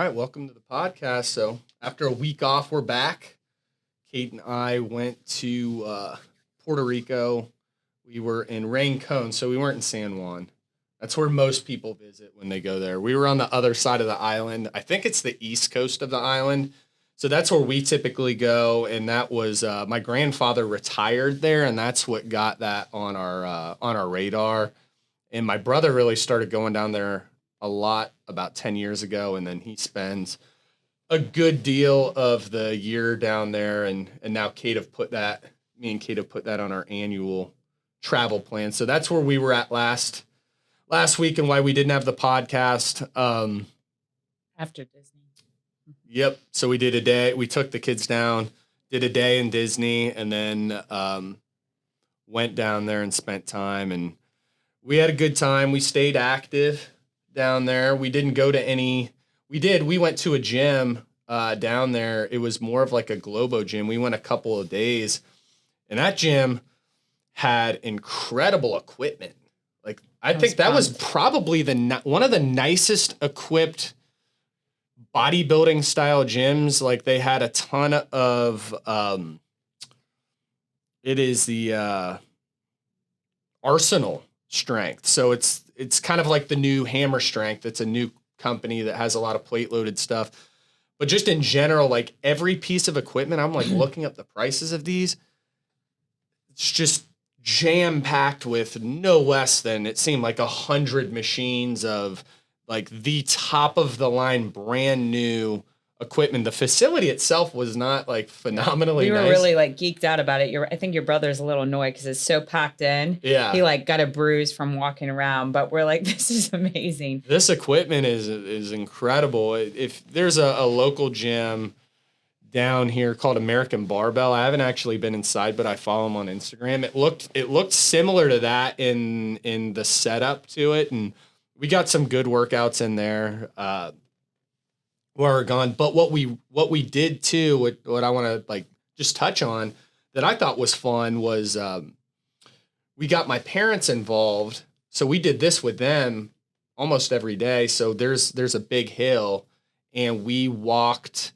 right, welcome to the podcast. So after a week off, we're back. Kate and I went to Puerto Rico. We were in Rincon, so we weren't in San Juan. That's where most people visit when they go there. We were on the other side of the island. I think it's the east coast of the island. So that's where we typically go, and that was my grandfather retired there, and that's what got that on our radar. And my brother really started going down there a lot about 10 years ago, and then he spends a good deal of the year down there, and now me and Kate have put that on our annual travel plan. So that's where we were at last week and why we didn't have the podcast. After Disney. Yep. So we did a day. We took the kids down, did a day in Disney, and then went down there and spent time. And we had a good time. We stayed active down there. We didn't go to any. We went to a gym down there. It was more of like a Globo gym. We went a couple of days, and that gym had incredible equipment. Like I think that was probably one of the nicest equipped bodybuilding style gyms. Like they had a ton of it is the Arsenal strength. So it's kind of like the new Hammer Strength. It's a new company that has a lot of plate loaded stuff. But just in general, like every piece of equipment, I'm like looking up the prices of these. It's just jam packed with no less than, it seemed like 100 machines of like the top of the line, brand new equipment. The facility itself was not like phenomenally nice. We were nice. really like geeked out about it. I think your brother's a little annoyed because it's so packed in. Yeah. He like got a bruise from walking around, but we're like, this is amazing. This equipment is incredible. If there's a local gym down here called American Barbell, I haven't actually been inside, but I follow them on Instagram. It looked similar to that in the setup to it, and we got some good workouts in there while we're gone. But what we did too, what I want to like just touch on that I thought was fun was we got my parents involved. So we did this with them almost every day. So there's a big hill, and we walked.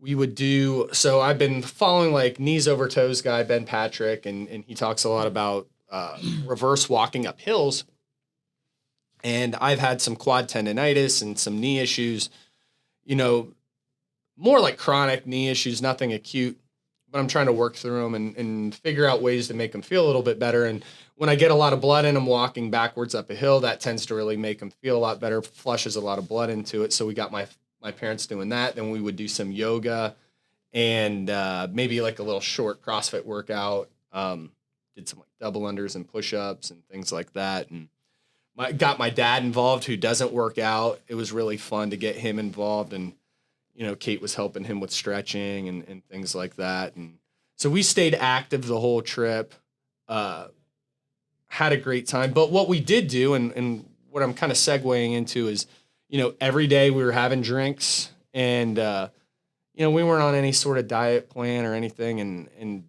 So I've been following like knees over toes guy, Ben Patrick, and he talks a lot about reverse walking up hills. And I've had some quad tendonitis and some knee issues, more like chronic knee issues, nothing acute, but I'm trying to work through them and figure out ways to make them feel a little bit better. And when I get a lot of blood in them walking backwards up a hill, that tends to really make them feel a lot better, flushes a lot of blood into it. So we got my parents doing that. Then we would do some yoga and maybe like a little short CrossFit workout. Did some like double unders and push-ups and things like that. And got my dad involved, who doesn't work out. It was really fun to get him involved. And, Kate was helping him with stretching and things like that. And so we stayed active the whole trip, had a great time. But what we did do, and what I'm kind of segueing into is, every day we were having drinks, and, we weren't on any sort of diet plan or anything. And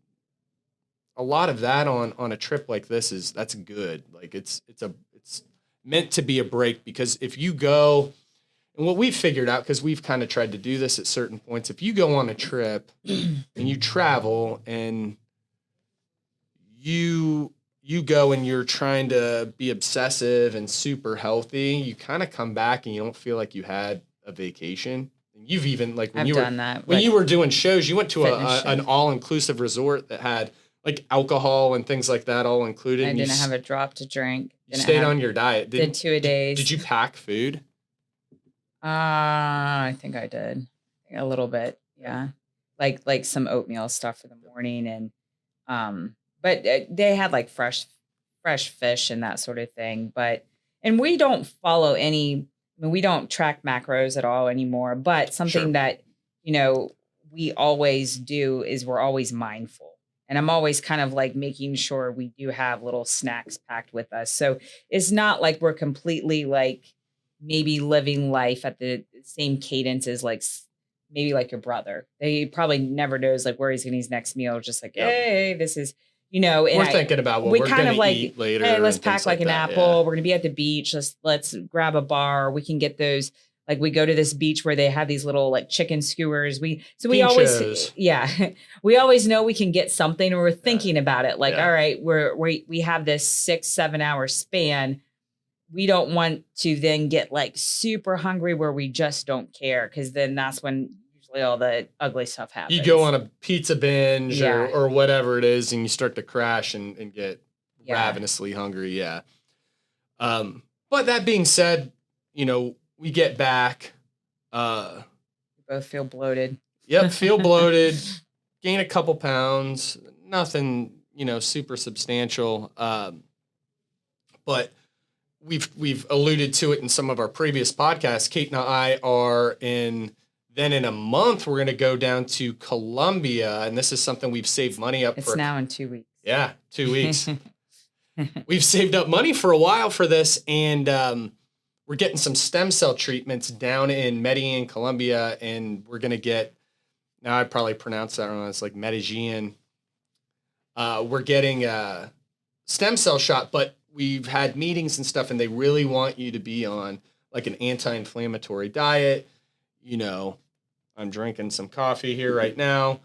a lot of that on a trip like this that's good. Like it's meant to be a break, because if you go, and what we've figured out, because we've kind of tried to do this at certain points, if you go on a trip and you travel and you go and you're trying to be obsessive and super healthy, you kind of come back and you don't feel like you had a vacation. And you've even like when you were doing shows, you went to an all-inclusive resort that had like alcohol and things like that all included. I didn't have a drop to drink. You stayed on your diet. Did 2 days. Did you pack food? I think I did a little bit. Yeah. Like some oatmeal stuff for the morning. And, but they had like fresh fish and that sort of thing. And we don't follow we don't track macros at all anymore, but something that, we always do is we're always mindful. And I'm always kind of like making sure we do have little snacks packed with us. So it's not like we're completely like maybe living life at the same cadence as like maybe like your brother. He probably never knows like where he's getting his next meal. Just like, hey, this is, and we're thinking about what we're going to eat later. Hey, let's pack like an apple. Yeah. We're going to be at the beach. Let's grab a bar. We can get those Like we go to this beach where they have these little like chicken skewers. We always, Pinchos. yeah, we always know we can get something, or we're thinking about it. Like, Yeah. all right, we have this 6-7 hour span. We don't want to then get like super hungry where we just don't care, because then that's when usually all the ugly stuff happens. You go on a pizza binge Yeah. or whatever it is, and you start to crash and get Yeah. ravenously hungry. Yeah. But that being said, we get back. We both feel bloated. Yep, feel bloated, gain a couple pounds, nothing, super substantial. But we've alluded to it in some of our previous podcasts. Kate and I are in a month, we're going to go down to Colombia, and this is something we've saved money up for. It's now in 2 weeks. Yeah, 2 weeks. We've saved up money for a while for this, and we're getting some stem cell treatments down in Medellin, Colombia, and we're going to get, now I probably pronounce that wrong, it's like Medellin. We're getting a stem cell shot, but we've had meetings and stuff, and they really want you to be on like an anti-inflammatory diet. I'm drinking some coffee here right now.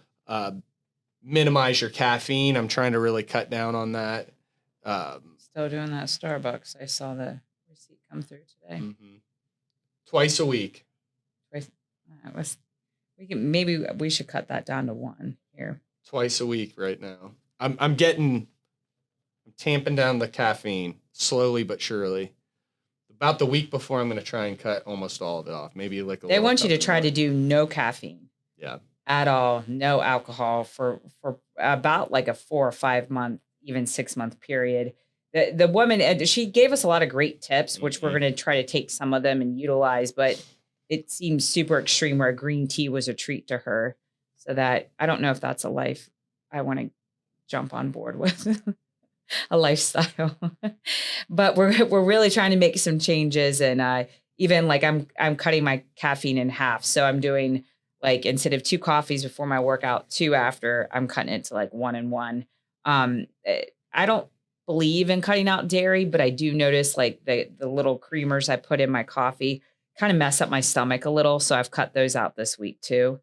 Minimize your caffeine. I'm trying to really cut down on that. Still doing that Starbucks. I saw the receipt come through today. Mm-hmm. Twice a week. Maybe we should cut that down to 1 here. Twice a week right now. I'm tamping down the caffeine slowly but surely. About the week before, I'm going to try and cut almost all of it off. Maybe like they want you to try to do no caffeine. Yeah. At all, no alcohol for about like a 4 or 5 month, even 6 month period. The woman, she gave us a lot of great tips, which we're going to try to take some of them and utilize, but it seems super extreme where green tea was a treat to her. So that I don't know if that's a life I want to jump on board with. A lifestyle. But we're really trying to make some changes, and even like I'm cutting my caffeine in half. So I'm doing like, instead of 2 coffees before my workout, 2 after, I'm cutting it to like 1 and 1. I don't believe in cutting out dairy, but I do notice like the little creamers I put in my coffee kind of mess up my stomach a little. So I've cut those out this week too.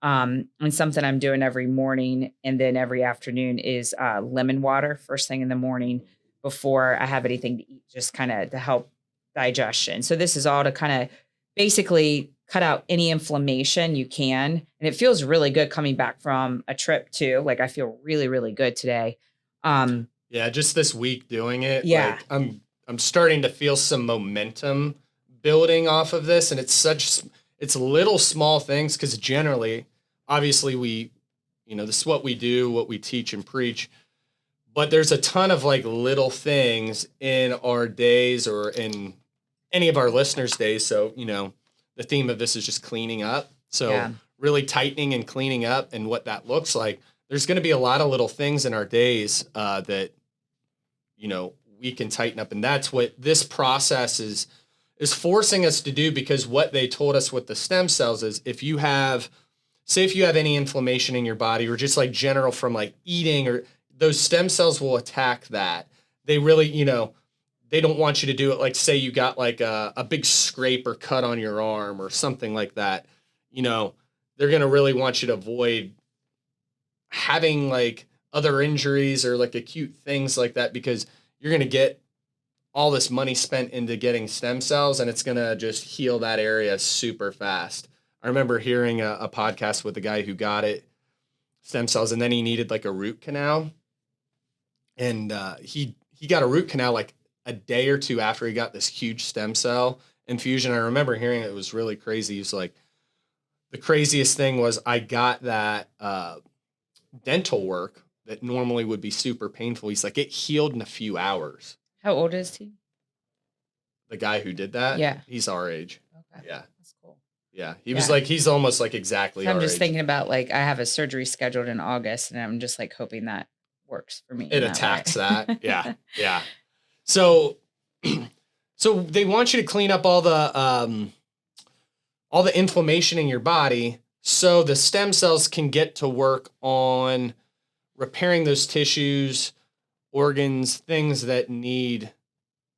And something I'm doing every morning and then every afternoon is lemon water first thing in the morning before I have anything to eat, just kind of to help digestion. So this is all to kind of basically cut out any inflammation you can. And it feels really good coming back from a trip too. Like I feel really, really good today. Yeah, just this week doing it. Yeah. Like, I'm starting to feel some momentum building off of this, and it's little small things, because generally, obviously this is what we do, what we teach and preach, but there's a ton of like little things in our days or in any of our listeners' days. So, the theme of this is just cleaning up. So really tightening and cleaning up, and what that looks like. There's going to be a lot of little things in our days that, we can tighten up. And that's what this process is forcing us to do, because what they told us with the stem cells is if you have any inflammation in your body, or just like general from like eating, or those stem cells will attack that. They really, they don't want you to do it. Like say you got like a big scrape or cut on your arm or something like that, they're going to really want you to avoid having like other injuries or like acute things like that, because you're going to get all this money spent into getting stem cells, and it's going to just heal that area super fast. I remember hearing a podcast with a guy who got stem cells, and then he needed like a root canal. And he got a root canal like a day or 2 after he got this huge stem cell infusion. I remember hearing it was really crazy. He was like, the craziest thing was I got that dental work that normally would be super painful. He's like, it healed in a few hours. How old is he? The guy who did that? Yeah. He's our age. Okay. Yeah. That's cool. Yeah. He was like, he's almost like exactly our I'm just age. thinking about like, I have a surgery scheduled in August, and I'm just like hoping that works for me. It attacks that. Yeah. Yeah. So they want you to clean up all the inflammation in your body, so the stem cells can get to work on repairing those tissues, organs, things that need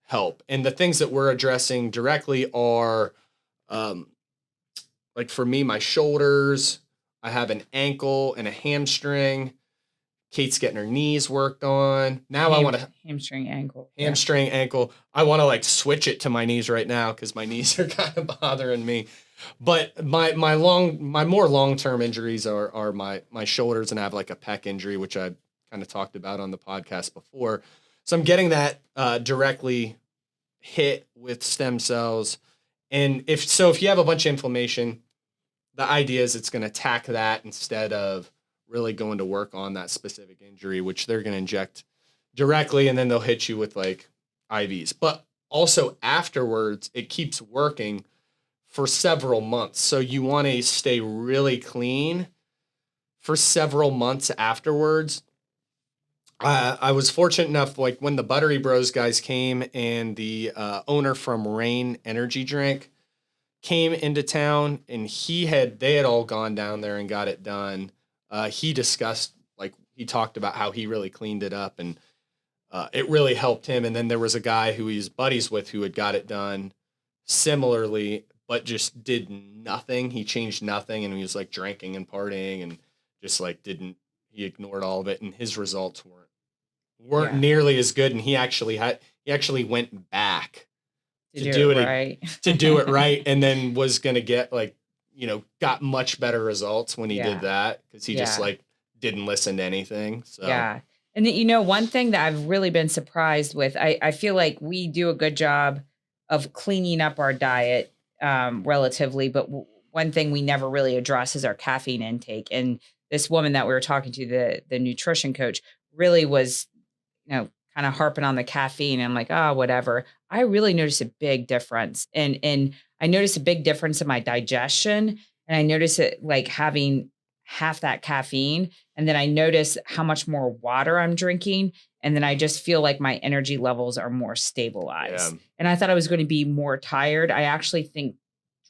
help. And the things that we're addressing directly are Um, like for me, my shoulders, I have an ankle and a hamstring. Kate's getting her knees worked on. Now I want to Hamstring, ankle. hamstring, ankle. I want to like switch it to my knees right now because my knees are kind of bothering me. But my more long term injuries are my shoulders, and I have like a pec injury, which I kind of talked about on the podcast before. So I'm getting that directly hit with stem cells, and if you have a bunch of inflammation, the idea is it's going to attack that instead of really going to work on that specific injury, which they're going to inject directly, and then they'll hit you with like IVs. But also afterwards, it keeps working for several months. So you want to stay really clean for several months afterwards. I was fortunate enough, like when the Buttery Bros guys came and the owner from Rain Energy Drink came into town, and they had all gone down there and got it done. He talked about how he really cleaned it up, and it really helped him. And then there was a guy who he's buddies with who had got it done similarly, but just did nothing. He changed nothing, and he was like drinking and partying and just like he ignored all of it, and his results weren't nearly as good. And he actually went back to do it right. to do it right, and then was going to get got much better results when he did that, because he just like didn't listen to anything. So and one thing that I've really been surprised with, I feel like we do a good job of cleaning up our diet relatively, but one thing we never really address is our caffeine intake. And this woman that we were talking to, the nutrition coach, really was kind of harping on the caffeine. I'm like, oh, whatever. I really noticed a big difference. And I noticed a big difference in my digestion. And I noticed it like having half that caffeine. And then I notice how much more water I'm drinking. And then I just feel like my energy levels are more stabilized. And I thought I was going to be more tired. I actually think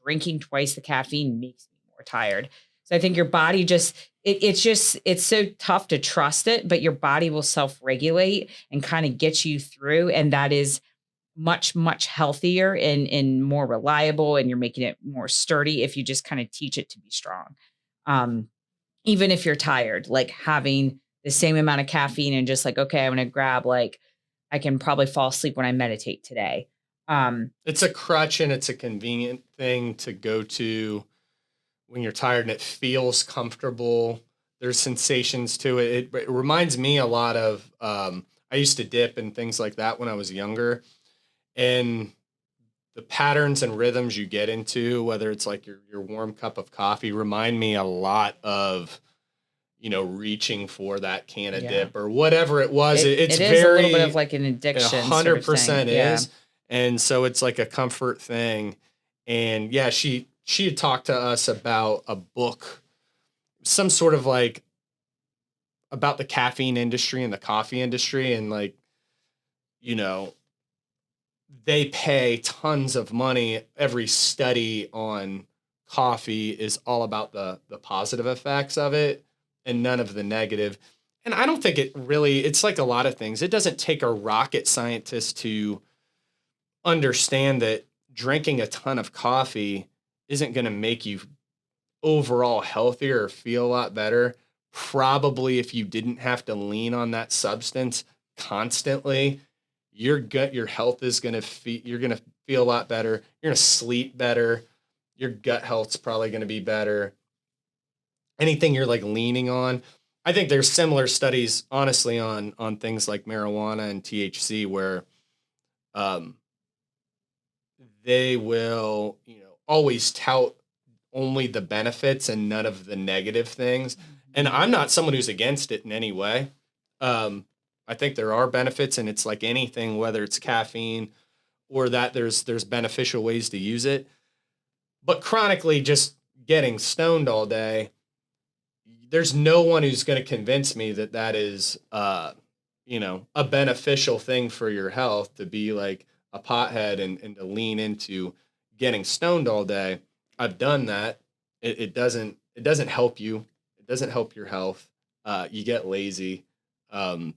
drinking twice the caffeine makes me more tired. So I think your body it's so tough to trust it, but your body will self-regulate and kind of get you through. And that is much, much healthier and more reliable. And you're making it more sturdy if you just kind of teach it to be strong. Even if you're tired, like having the same amount of caffeine and just like, okay, I'm going to grab, like, I can probably fall asleep when I meditate today. It's a crutch, and it's a convenient thing to go to when you're tired, and it feels comfortable. There's sensations to it. It reminds me a lot of, I used to dip and things like that when I was younger, and the patterns and rhythms you get into, whether it's like your warm cup of coffee, remind me a lot of, reaching for that can of dip or whatever it was. It's it is very, a little bit of like an addiction. 100% is. And so it's like a comfort thing. And yeah, she had talked to us about a book, some sort of like about the caffeine industry and the coffee industry. And like, they pay tons of money. Every study on coffee is all about the positive effects of it and none of the negative. And I don't think it's like a lot of things. It doesn't take a rocket scientist to understand that drinking a ton of coffee isn't going to make you overall healthier or feel a lot better. Probably if you didn't have to lean on that substance constantly, your health is going to you're going to feel a lot better. You're going to sleep better. Your gut health's probably going to be better. Anything you're like leaning on. I think there's similar studies, honestly, on things like marijuana and THC, where they will, always tout only the benefits and none of the negative things. And I'm not someone who's against it in any way. I think there are benefits, and it's like anything, whether it's caffeine or that there's beneficial ways to use it. But chronically just getting stoned all day, there's no one who's going to convince me that is, a beneficial thing for your health to be like a pothead and to lean into getting stoned all day. I've done that. It doesn't help you. It doesn't help your health. You get lazy. And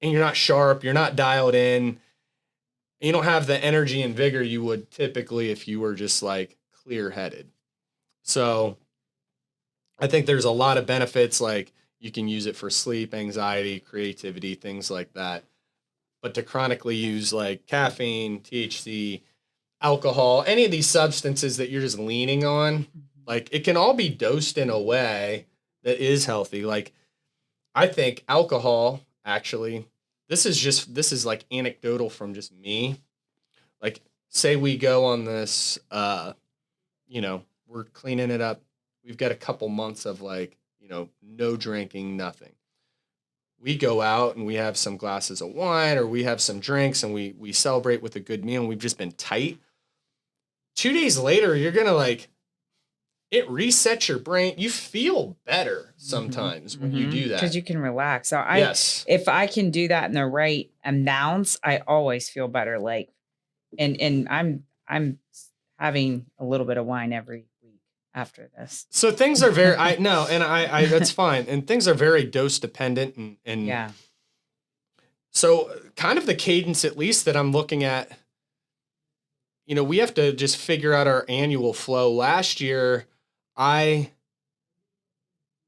you're not sharp. You're not dialed in. You don't have the energy and vigor you would typically if you were just like clear headed. So I think there's a lot of benefits, like you can use it for sleep, anxiety, creativity, things like that. But to chronically use like caffeine, THC, alcohol, any of these substances that you're just leaning on, like it can all be dosed in a way that is healthy. Like I think alcohol actually, this is like anecdotal from just me. Like say we go on this we're cleaning it up. We've got a couple months of like, no drinking, nothing. We go out and we have some glasses of wine or we have some drinks and we celebrate with a good meal and we've just been tight. 2 days later, you're going to like, it resets your brain. You feel better sometimes when you do that. Because you can relax. So Yes. if I can do that in the right amounts, I always feel better. Like, and I'm having a little bit of wine every week after this. So things are very, I know, and I that's fine. And things are very dose dependent and Yeah. So kind of the cadence, at least that I'm looking at, we have to just figure out our annual flow. Last year,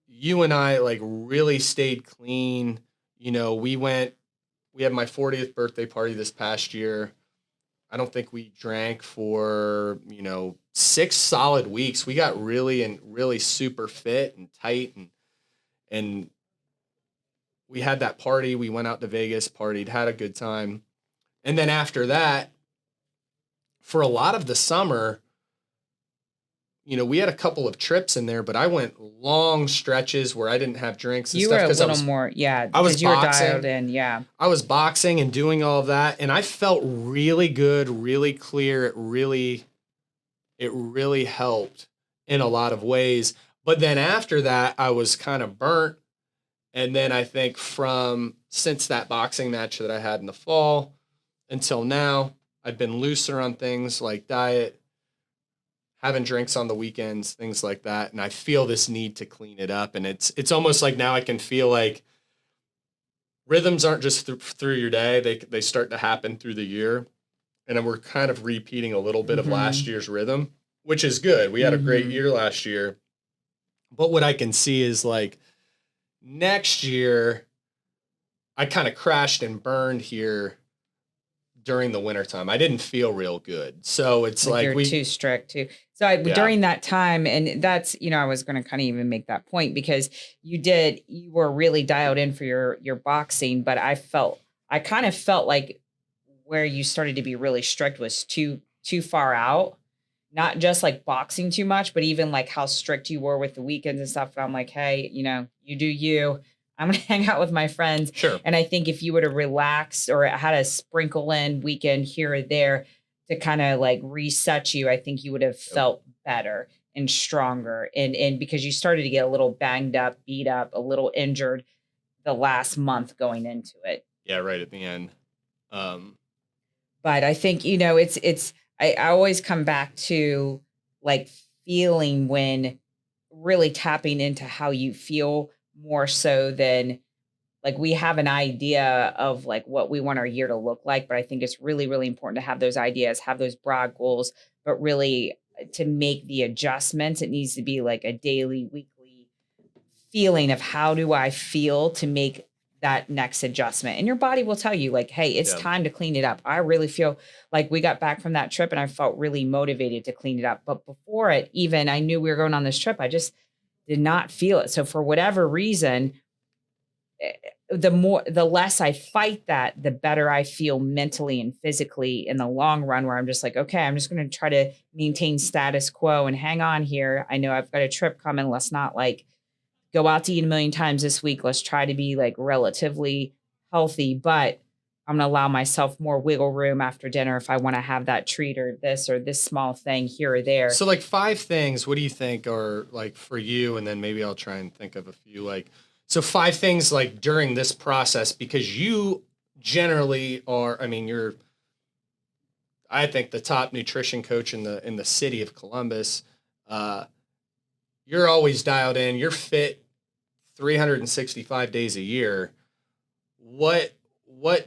you and I like really stayed clean. We had my 40th birthday party this past year. I don't think we drank for, 6 solid weeks. We got really super fit and tight and we had that party. We went out to Vegas, partied, had a good time. And then after that, for a lot of the summer, we had a couple of trips in there, but I went long stretches where I didn't have drinks and You stuff. were a little was, more, yeah. I was you were boxing. dialed in, yeah. I was boxing and doing all of that, and I felt really good, really clear. It really helped in a lot of ways. But then after that, I was kind of burnt. And then I think since that boxing match that I had in the fall until now, I've been looser on things like diet, having drinks on the weekends, things like that. And I feel this need to clean it up. And it's almost like now I can feel like rhythms aren't just through your day. They start to happen through the year. And then we're kind of repeating a little bit of last year's rhythm, which is good. We had a great year last year. But what I can see is like next year, I kind of crashed and burned here during the wintertime. I didn't feel real good. So it's like you're too strict too. So during that time, and that's, I was going to kind of even make that point because you were really dialed in for your boxing, but I kind of felt like where you started to be really strict was too far out, not just like boxing too much, but even like how strict you were with the weekends and stuff. And I'm like, hey, you do you. I'm going to hang out with my friends. Sure. And I think if you would have relaxed or had a sprinkle in weekend here or there to kind of like reset you, I think you would have felt better and stronger. And because you started to get a little banged up, beat up, a little injured the last month going into it. Yeah, right at the end. But I think, I always come back to like feeling when really tapping into how you feel more so than like we have an idea of like what we want our year to look like. But I think it's really, really important to have those ideas, have those broad goals, but really to make the adjustments, it needs to be like a daily, weekly feeling of how do I feel to make that next adjustment. And your body will tell you like, hey, it's time to clean it up. I really feel like we got back from that trip and I felt really motivated to clean it up. But before it, even I knew we were going on this trip, I just did not feel it. So for whatever reason, the less I fight that, the better I feel mentally and physically in the long run, where I'm just like, okay, I'm just going to try to maintain status quo and hang on here. I know I've got a trip coming. Let's not like go out to eat a million times this week. Let's try to be like relatively healthy, but I'm going to allow myself more wiggle room after dinner if I want to have that treat or this small thing here or there. So like 5 things, what do you think are like for you? And then maybe I'll try and think of a few so 5 things like during this process, because you generally are, you're, I think the top nutrition coach in the city of Columbus. You're always dialed in. You're fit 365 days a year. What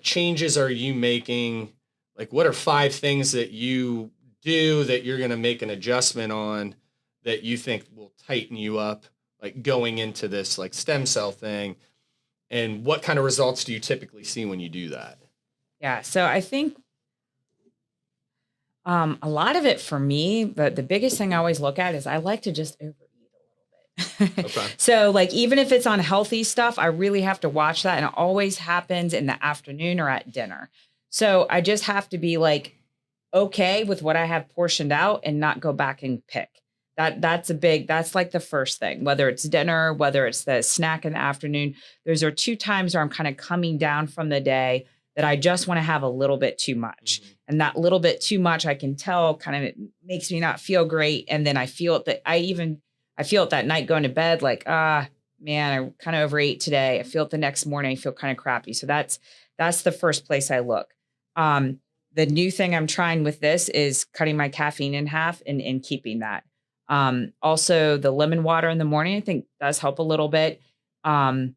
changes are you making like, what are 5 things that you do that you're going to make an adjustment on that you think will tighten you up, like going into this like stem cell thing? And what kind of results do you typically see when you do that? Yeah. So I think a lot of it for me, but the biggest thing I always look at is I like to just overeat a little bit. Okay. So like even if it's unhealthy stuff, I really have to watch that. And it always happens in the afternoon or at dinner. So I just have to be like okay with what I have portioned out and not go back and pick. That's like the first thing, whether it's dinner, whether it's the snack in the afternoon. Those are 2 times where I'm kind of coming down from the day that I just want to have a little bit too much. Mhm. And that little bit too much, I can tell kind of it makes me not feel great. And then I feel it that I feel it that night going to bed, like, man, I kind of overate today. I feel it the next morning, I feel kind of crappy. So that's the first place I look. Um, the new thing I'm trying with this is cutting my caffeine in half and keeping that. Also the lemon water in the morning, I think does help a little bit. Um,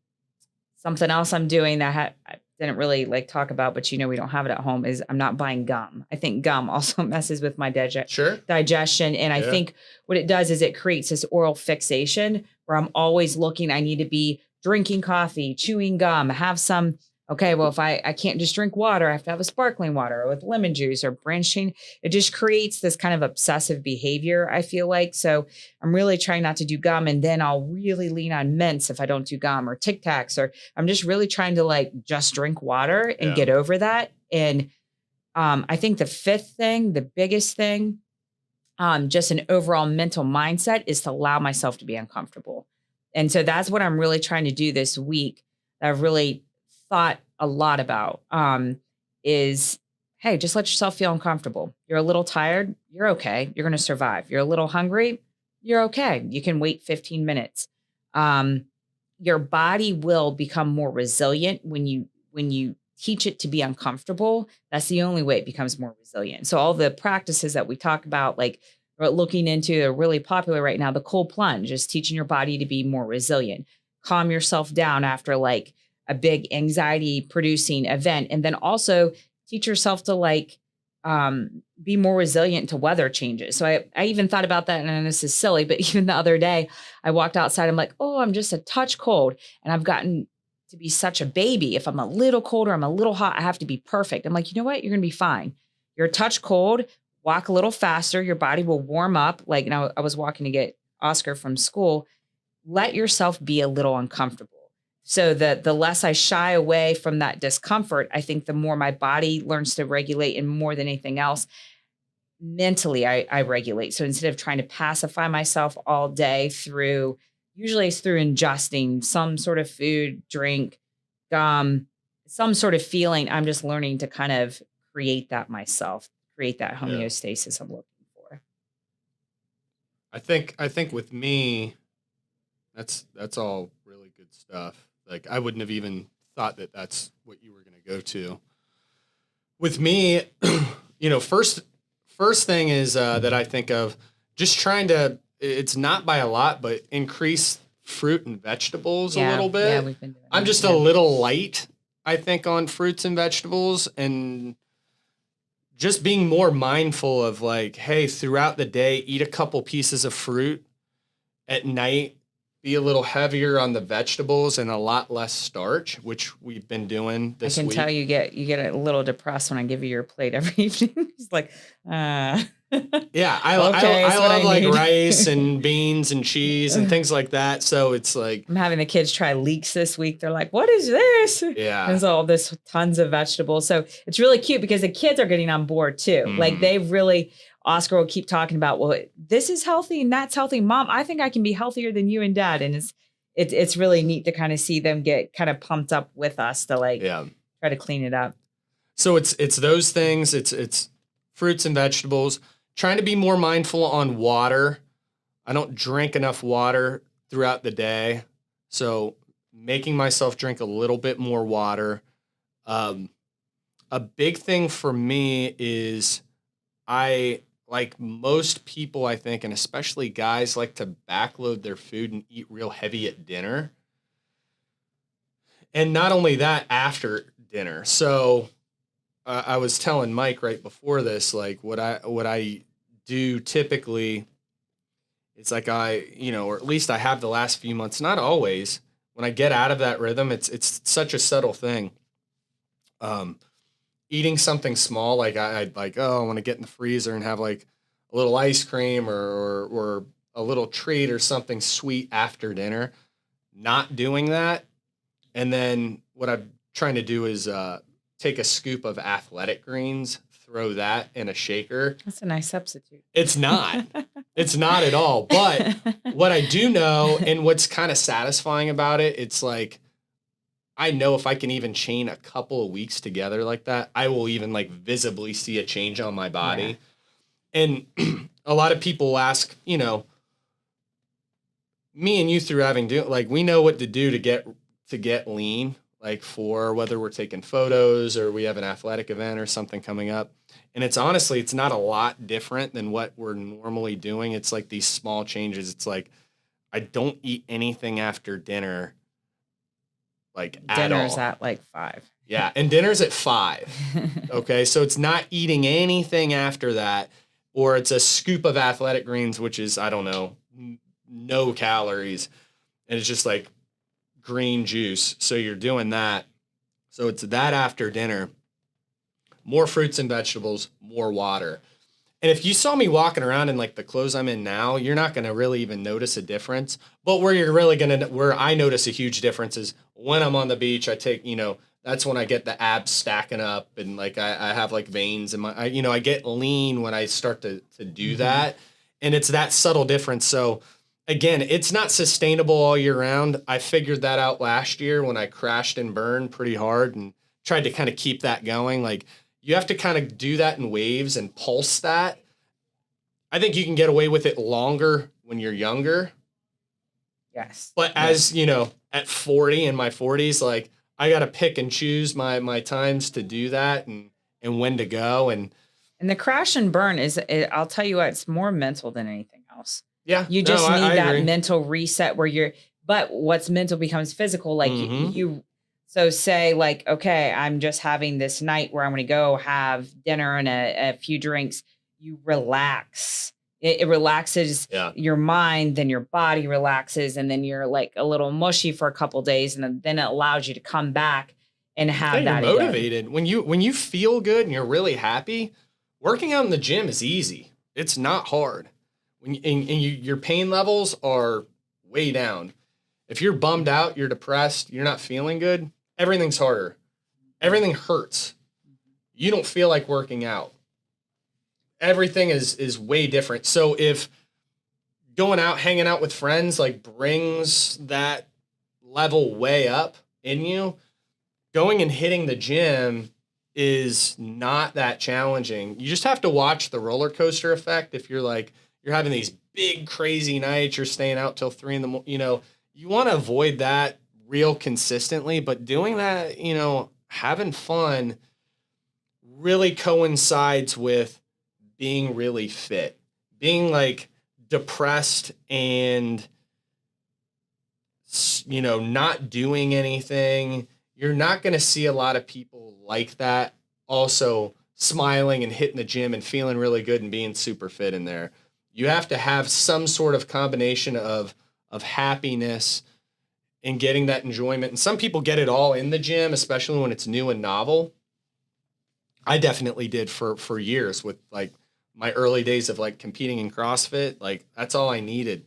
Something else I'm doing that I didn't really like talk about, but we don't have it at home is I'm not buying gum. I think gum also messes with my Sure. digestion. And I Yeah. think what it does is it creates this oral fixation where I'm always looking, I need to be drinking coffee, chewing gum, have some, okay, well, if I can't just drink water, I have to have a sparkling water or with lemon juice or branching. It just creates this kind of obsessive behavior, I feel like. So I'm really trying not to do gum. And then I'll really lean on mints if I don't do gum or Tic Tacs, or I'm just really trying to like just drink water and Yeah. get over that. And I think the fifth thing, the biggest thing, just an overall mental mindset is to allow myself to be uncomfortable. And so that's what I'm really trying to do this week. That I've really thought a lot about is, hey, just let yourself feel uncomfortable. You're a little tired. You're okay. You're going to survive. You're a little hungry. You're okay. You can wait 15 minutes. Um, your body will become more resilient when you teach it to be uncomfortable. That's the only way it becomes more resilient. So all the practices that we talk about, like we're looking into, are really popular right now. The cold plunge is teaching your body to be more resilient. Calm yourself down after like a big anxiety producing event. And then also teach yourself to like be more resilient to weather changes. So I even thought about that, and this is silly, but even the other day I walked outside, I'm like, oh, I'm just a touch cold. And I've gotten to be such a baby. If I'm a little cold or I'm a little hot, I have to be perfect. I'm like, you know what? You're going to be fine. You're a touch cold, walk a little faster. Your body will warm up. Like, now I was walking to get Oscar from school. Let yourself be a little uncomfortable. So that the less I shy away from that discomfort, I think the more my body learns to regulate, and more than anything else, mentally I regulate. So instead of trying to pacify myself all day through, usually it's through ingesting some sort of food, drink, gum, some sort of feeling, I'm just learning to kind of create that myself, create that Yeah. homeostasis I'm looking for. I think with me, that's all really good stuff. Like, I wouldn't have even thought that that's what you were going to go to. With me, first thing is that I think of, just trying to, it's not by a lot, but increase fruit and vegetables a little bit. Yeah, we've been doing I'm that, just yeah. a little light, I think, on fruits and vegetables, and just being more mindful of like, hey, throughout the day, eat a couple pieces of fruit. At night, be a little heavier on the vegetables and a lot less starch, which we've been doing I this can week. tell you get a little depressed when I give you your plate every evening. It's like, Yeah, I okay, it's what love like need. rice and beans and cheese and things like that. So it's like, I'm having the kids try leeks this week. They're like, what is this? yeah. There's all this tons of vegetables. So it's really cute because the kids are getting on board too. Like they really, Oscar will keep talking about, well, this is healthy and that's healthy. Mom, I think I can be healthier than you and dad. And it's really neat to kind of see them get kind of pumped up with us to like try to clean it up. So it's those things. It's fruits and vegetables. Trying to be more mindful on water. I don't drink enough water throughout the day, so making myself drink a little bit more water. A big thing for me is, I, like most people, I think, and especially guys, like to backload their food and eat real heavy at dinner. And not only that, after dinner. So I was telling Mike right before this, like what I do typically, it's like or at least I have the last few months, not always. When I get out of that rhythm, it's such a subtle thing. Um, Eating something small, like I'd like, oh, I want to get in the freezer and have like a little ice cream or a little treat or something sweet after dinner. Not doing that, and then what I'm trying to do is take a scoop of athletic greens, throw that in a shaker. That's a nice substitute. It's not. It's not at all. But what I do know and what's kind of satisfying about it, it's like I know if I can even chain a couple of weeks together like that, I will even like visibly see a change on my body. Yeah. And a lot of people ask, me and you through like we know what to do to get lean, like for whether we're taking photos or we have an athletic event or something coming up. And it's not a lot different than what we're normally doing. It's like these small changes. It's like I don't eat anything after dinner. Like dinner's at like 5. Yeah, and dinner's at 5. Okay, so it's not eating anything after that, or it's a scoop of athletic greens, which is, I don't know, no calories, and it's just like green juice. So you're doing that. So it's that after dinner. More fruits and vegetables, more water. And if you saw me walking around in like the clothes I'm in now, you're not going to really even notice a difference. But where I notice a huge difference is when I'm on the beach. I take, that's when I get the abs stacking up and like I have like veins and I get lean when I start to do that. And it's that subtle difference. So again, it's not sustainable all year round. I figured that out last year when I crashed and burned pretty hard and tried to kind of keep that going. Like, you have to kind of do that in waves and pulse that. I think you can get away with it longer when you're younger. Yes. But as, at 40, in my 40s, like I got to pick and choose my times to do that and when to go. And the crash and burn I'll tell you what, it's more mental than anything else. Yeah. You just need I that agree. mental reset but what's mental becomes physical. Like so say like, okay, I'm just having this night where I'm going to go have dinner and a few drinks. You relax. It relaxes your mind, then your body relaxes, and then you're like a little mushy for a couple of days, and then it allows you to come back and have that. You're motivated. When you feel good and you're really happy, working out in the gym is easy. It's not hard. Your pain levels are way down. If you're bummed out, you're depressed, you're not feeling good, everything's harder. Everything hurts. You don't feel like working out. Everything is way different. So if going out, hanging out with friends, like brings that level way up in you, going and hitting the gym is not that challenging. You just have to watch the roller coaster effect. If you're having these big crazy nights, you're staying out till 3 a.m, you want to avoid that real consistently, but doing that, having fun really coincides with being really fit. Being like depressed and not doing anything, you're not going to see a lot of people like that also smiling and hitting the gym and feeling really good and being super fit in there. You have to have some sort of combination of happiness and getting that enjoyment. And some people get it all in the gym, especially when it's new and novel. I definitely did for years with like my early days of like competing in CrossFit. Like that's all I needed.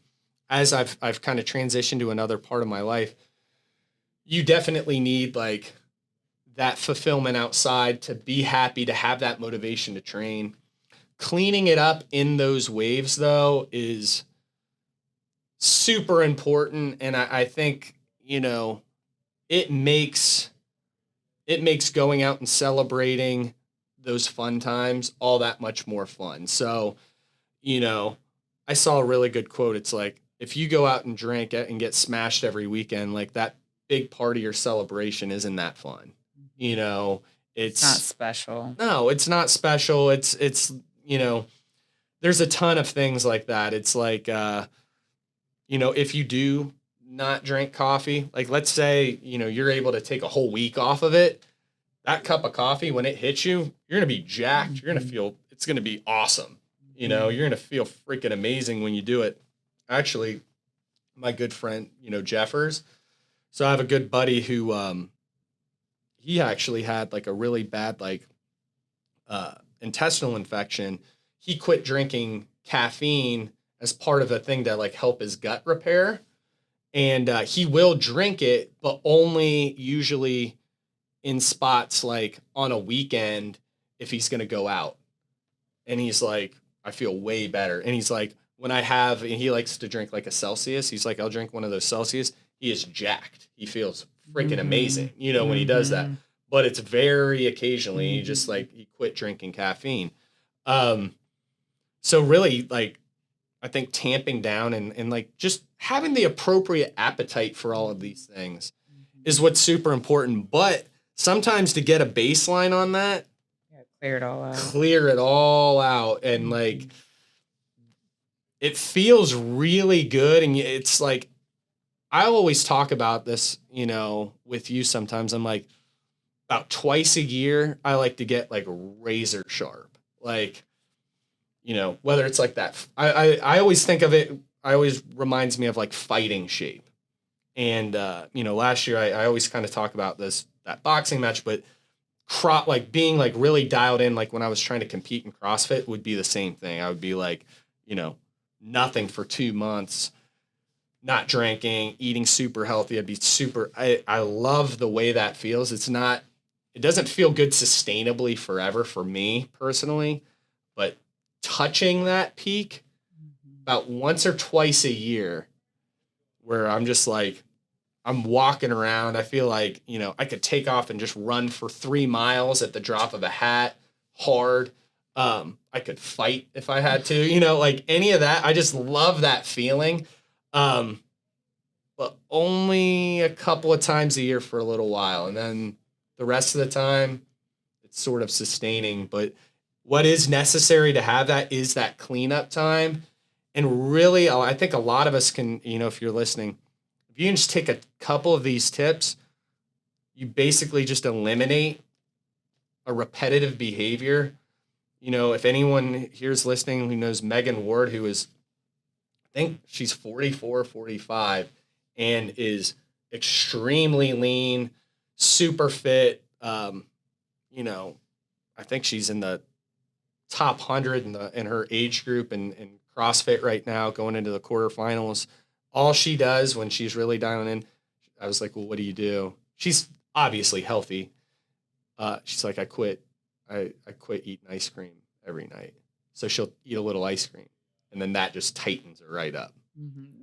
As I've kind of transitioned to another part of my life, you definitely need like that fulfillment outside to be happy, to have that motivation to train. Cleaning it up in those waves though is super important. And I think, it makes going out and celebrating those fun times all that much more fun. So, I saw a really good quote. It's like, if you go out and drink and get smashed every weekend, like that big party or celebration isn't that fun. It's not special. No, it's not special. It's there's a ton of things like that. It's like, if you do not drink coffee, like let's say, you're able to take a whole week off of it. that cup of coffee, when it hits you, you're going to be jacked. You're going to feel, it's going to be awesome. You know, you're going to feel freaking amazing when you do it. Actually, my good friend, Jeffers. So I have a good buddy who, he actually had like a really bad, intestinal infection. He quit drinking caffeine as part of a thing to like help his gut repair. And he will drink it, but only usually in spots like on a weekend if he's going to go out. And he's like, I feel way better. And he's like, when I have, and he likes to drink like a Celsius. He's like, I'll drink one of those Celsius. He is jacked. He feels freaking amazing, when he does that. But it's very occasionally. He just like, he quit drinking caffeine. So really, like, I think tamping down and like just having the appropriate appetite for all of these things is what's super important. But sometimes to get a baseline on that, clear it all out. And like, it feels really good. And it's like, I always talk about this, with you sometimes. I'm like, about twice a year, I like to get like razor sharp. Like, whether it's like that. I always think of it, always reminds me of like fighting shape. And, last year I always kind of talk about that boxing match, but like being like really dialed in, like when I was trying to compete in CrossFit would be the same thing. I would be like, nothing for 2 months, not drinking, eating super healthy. I'd be I love the way that feels. It doesn't feel good sustainably forever for me personally, but touching that peak about once or twice a year where I'm just like, I'm walking around. I feel like, I could take off and just run for 3 miles at the drop of a hat hard. I could fight if I had to, like any of that. I just love that feeling. But only a couple of times a year for a little while. And then the rest of the time it's sort of sustaining, but what is necessary to have that is that cleanup time. And really, I think a lot of us can, if you're listening, if you can just take a couple of these tips, you basically just eliminate a repetitive behavior. If anyone here's listening who knows Megan Ward, who is, I think she's 44, 45, and is extremely lean, super fit. I think she's in the top 100 in her age group in CrossFit right now, going into the quarterfinals. All she does when she's really dialing in, I was like, well, what do you do? She's obviously healthy. She's like, I quit eating ice cream every night. So she'll eat a little ice cream, and then that just tightens her right up.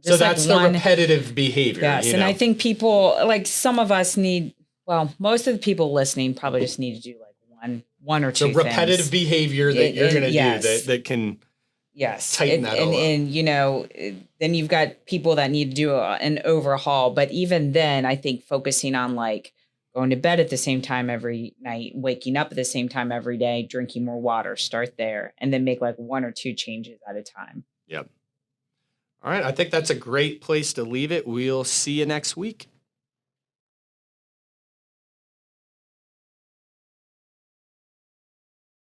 So that's the repetitive behavior. Yes, and I think people, like some of us most of the people listening probably just need to do like one or two things. Repetitive behavior that you're going to do that can tighten that all up. And then you've got people that need to do an overhaul. But even then, I think focusing on like going to bed at the same time every night, waking up at the same time every day, drinking more water, start there, and then make like 1 or 2 changes at a time. Yep. All right. I think that's a great place to leave it. We'll see you next week.